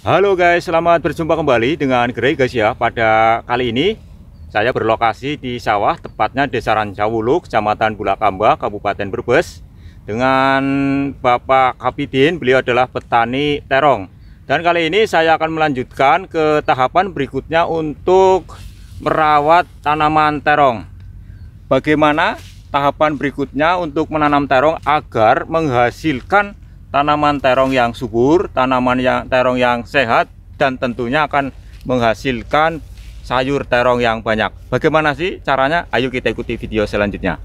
Halo guys, selamat berjumpa kembali dengan Grey guys ya. Pada kali ini saya berlokasi di sawah, tepatnya Desa Rancawulu, Kecamatan Bulakamba, Kabupaten Brebes, dengan Bapak Kapidin. Beliau adalah petani terong. Dan kali ini saya akan melanjutkan ke tahapan berikutnya untuk merawat tanaman terong. Bagaimana tahapan berikutnya untuk menanam terong agar menghasilkan tanaman terong yang subur, terong yang sehat, dan tentunya akan menghasilkan sayur terong yang banyak. Bagaimana sih caranya? Ayo kita ikuti video selanjutnya.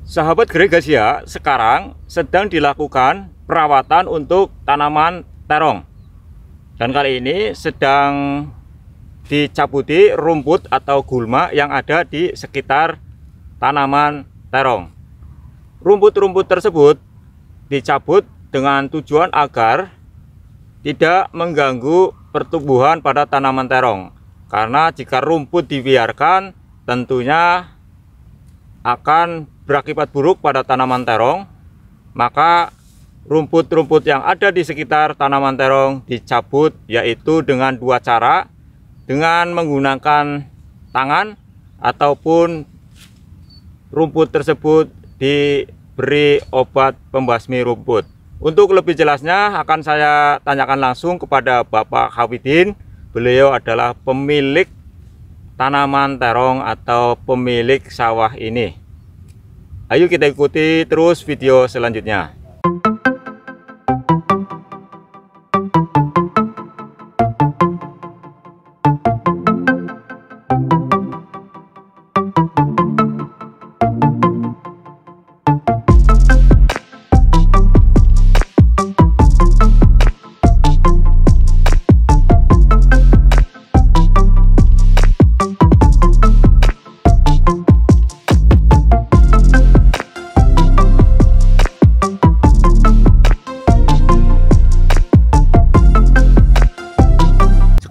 Sahabat Grey guys ya, sekarang sedang dilakukan perawatan untuk tanaman terong. Dan kali ini sedang dicabuti rumput atau gulma yang ada di sekitar tanaman terong. Rumput-rumput tersebut dicabut dengan tujuan agar tidak mengganggu pertumbuhan pada tanaman terong. Karena jika rumput dibiarkan tentunya akan berakibat buruk pada tanaman terong. Maka rumput-rumput yang ada di sekitar tanaman terong dicabut, yaitu dengan dua cara, dengan menggunakan tangan ataupun rumput tersebut diberi obat pembasmi rumput. Untuk lebih jelasnya akan saya tanyakan langsung kepada Bapak Kapidin. Beliau adalah pemilik tanaman terong atau pemilik sawah ini. Ayo kita ikuti terus video selanjutnya.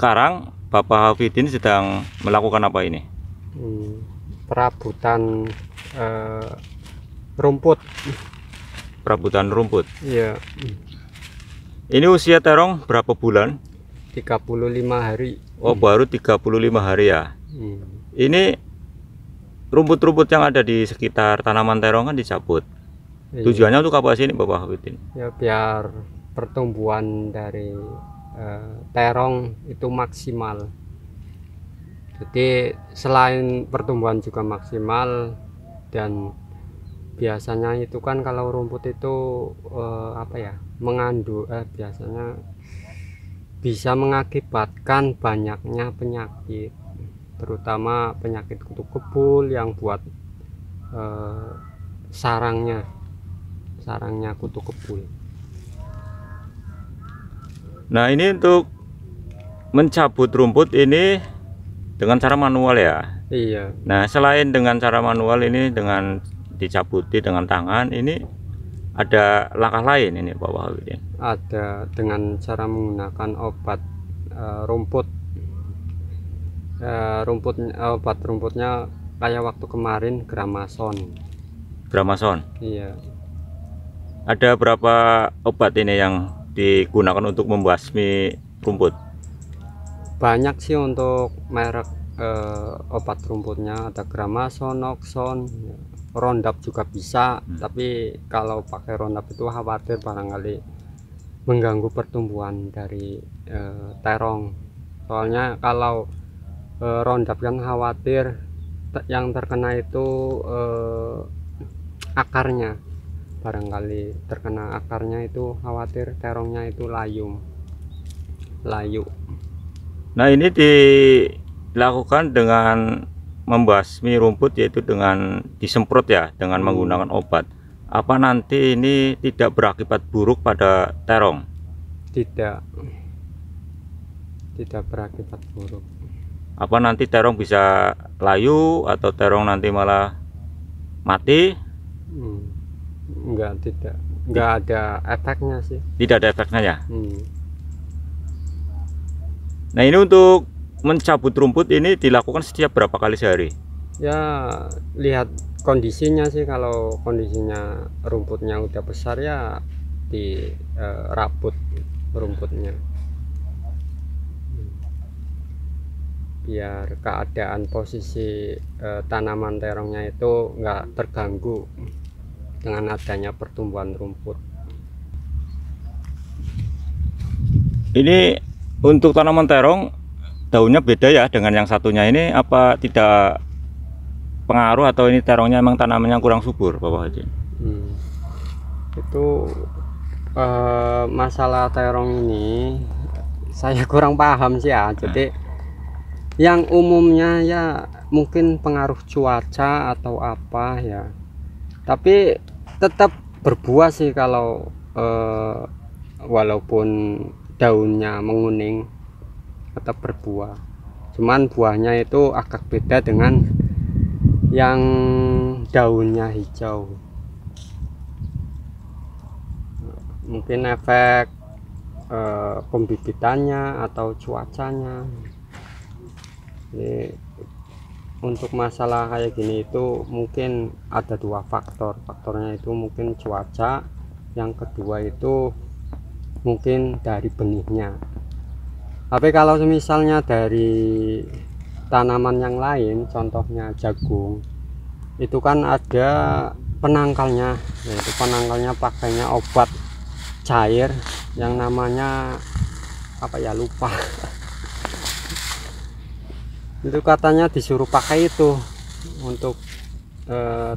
Sekarang Bapak Hafidin sedang melakukan apa ini? Perabutan rumput. Perabutan rumput. Iya. Ini usia terong berapa bulan? 35 hari. Oh, baru 35 hari ya. Ini rumput-rumput yang ada di sekitar tanaman terong kan dicabut. Iya. Tujuannya untuk apa sih ini Bapak Hafidin? Ya biar pertumbuhan dari terong itu maksimal. Jadi selain pertumbuhan juga maksimal, dan biasanya itu kan kalau rumput itu mengandung biasanya bisa mengakibatkan banyaknya penyakit, terutama penyakit kutu kebul yang buat sarangnya kutu kebul. Nah, ini untuk mencabut rumput ini dengan cara manual ya. Iya. Nah, selain dengan cara manual ini dengan dicabuti dengan tangan, ini ada langkah lain ini Bapak Hafidin? Ada dengan cara menggunakan obat rumput. Obat rumputnya kayak waktu kemarin Gramason. Gramason. Iya. Ada berapa obat ini yang digunakan untuk membasmi rumput? Banyak sih untuk merek obat rumputnya, ada Gramason, Noxon, Roundup juga bisa. Tapi kalau pakai Roundup itu khawatir barangkali mengganggu pertumbuhan dari terong. Soalnya kalau Roundup kan khawatir yang terkena itu akarnya. Barangkali terkena akarnya itu khawatir terongnya itu layu. Nah, ini dilakukan dengan membasmi rumput, yaitu dengan disemprot ya, dengan menggunakan obat. Apa nanti ini tidak berakibat buruk pada terong? Tidak berakibat buruk. Apa nanti terong bisa layu atau terong nanti malah mati? Enggak ada efeknya sih. Tidak ada efeknya ya. Nah, ini untuk mencabut rumput ini dilakukan setiap berapa kali sehari? Ya lihat kondisinya sih, kalau kondisinya rumputnya udah besar ya dirabut rumputnya, biar keadaan posisi tanaman terongnya itu nggak terganggu dengan adanya pertumbuhan rumput. Ini untuk tanaman terong daunnya beda ya dengan yang satunya ini, apa tidak pengaruh atau ini terongnya emang tanamannya kurang subur, Bapak Haji? Itu masalah terong ini saya kurang paham sih ya. Jadi yang umumnya ya mungkin pengaruh cuaca atau apa ya, tapi tetap berbuah sih kalau walaupun daunnya menguning tetap berbuah. Cuman buahnya itu agak beda dengan yang daunnya hijau. Mungkin efek pembibitannya atau cuacanya. Jadi untuk masalah kayak gini itu mungkin ada dua faktor. Faktornya itu mungkin cuaca, yang kedua itu mungkin dari benihnya. Tapi kalau misalnya dari tanaman yang lain, contohnya jagung, itu kan ada penangkalnya, yaitu penangkalnya pakainya obat cair yang namanya apa ya, lupa. Itu katanya disuruh pakai itu untuk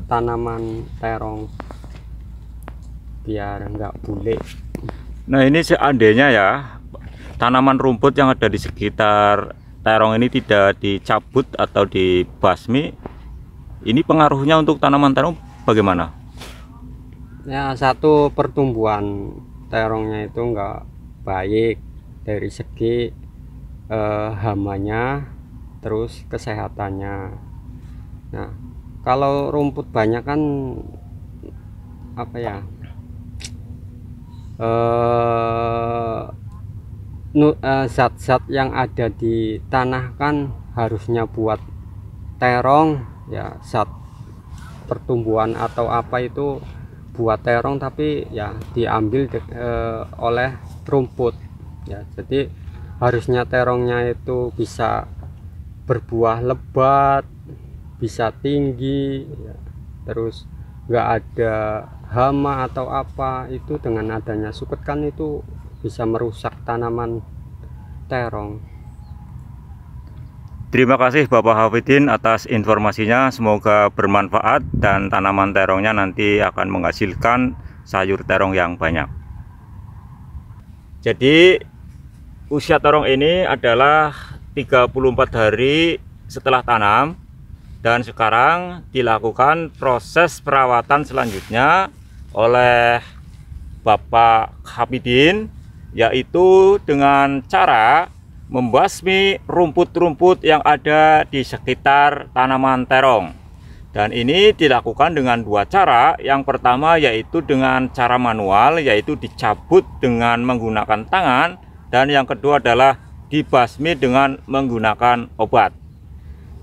tanaman terong biar enggak bule. Nah, ini seandainya ya tanaman rumput yang ada di sekitar terong ini tidak dicabut atau dibasmi, ini pengaruhnya untuk tanaman terong bagaimana? Ya, satu, pertumbuhan terongnya itu enggak baik dari segi hamanya, terus kesehatannya. Nah, kalau rumput banyak kan apa ya, zat-zat yang ada di tanah kan harusnya buat terong ya, zat pertumbuhan atau apa itu buat terong, tapi ya diambil oleh rumput ya. Jadi harusnya terongnya itu bisa berbuah lebat, bisa tinggi ya, terus nggak ada hama atau apa. Itu dengan adanya suket kan itu bisa merusak tanaman terong. Terima kasih Bapak Hafidin atas informasinya, semoga bermanfaat dan tanaman terongnya nanti akan menghasilkan sayur terong yang banyak. Jadi usia terong ini adalah 34 hari setelah tanam, dan sekarang dilakukan proses perawatan selanjutnya oleh Bapak Hafidin, yaitu dengan cara membasmi rumput-rumput yang ada di sekitar tanaman terong. Dan ini dilakukan dengan dua cara. Yang pertama yaitu dengan cara manual, yaitu dicabut dengan menggunakan tangan, dan yang kedua adalah dibasmi dengan menggunakan obat.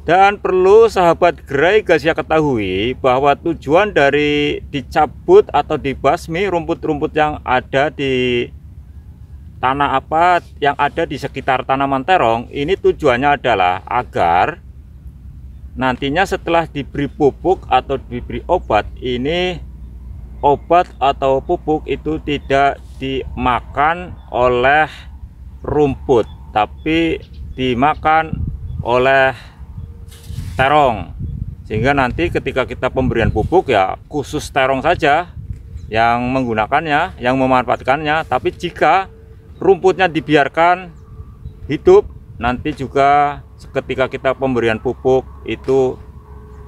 Dan perlu sahabat Graigasia ketahui bahwa tujuan dari dicabut atau dibasmi rumput-rumput yang ada di tanah apa yang ada di sekitar tanaman terong ini, tujuannya adalah agar nantinya setelah diberi pupuk atau diberi obat, ini obat atau pupuk itu tidak dimakan oleh rumput, tapi dimakan oleh terong, sehingga nanti ketika kita pemberian pupuk ya khusus terong saja yang menggunakannya, yang memanfaatkannya. Tapi jika rumputnya dibiarkan hidup, nanti juga ketika kita pemberian pupuk itu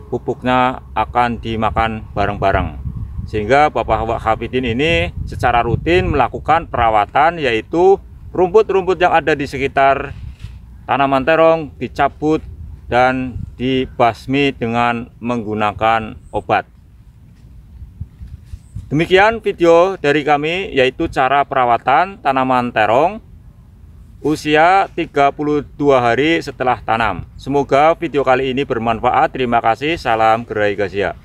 pupuknya akan dimakan bareng-bareng. Sehingga Bapak Hafidin ini secara rutin melakukan perawatan, yaitu rumput-rumput yang ada di sekitar tanaman terong dicabut dan dibasmi dengan menggunakan obat. Demikian video dari kami, yaitu cara perawatan tanaman terong. usia 32 hari setelah tanam. Semoga video kali ini bermanfaat. Terima kasih. Salam gerai Gasia.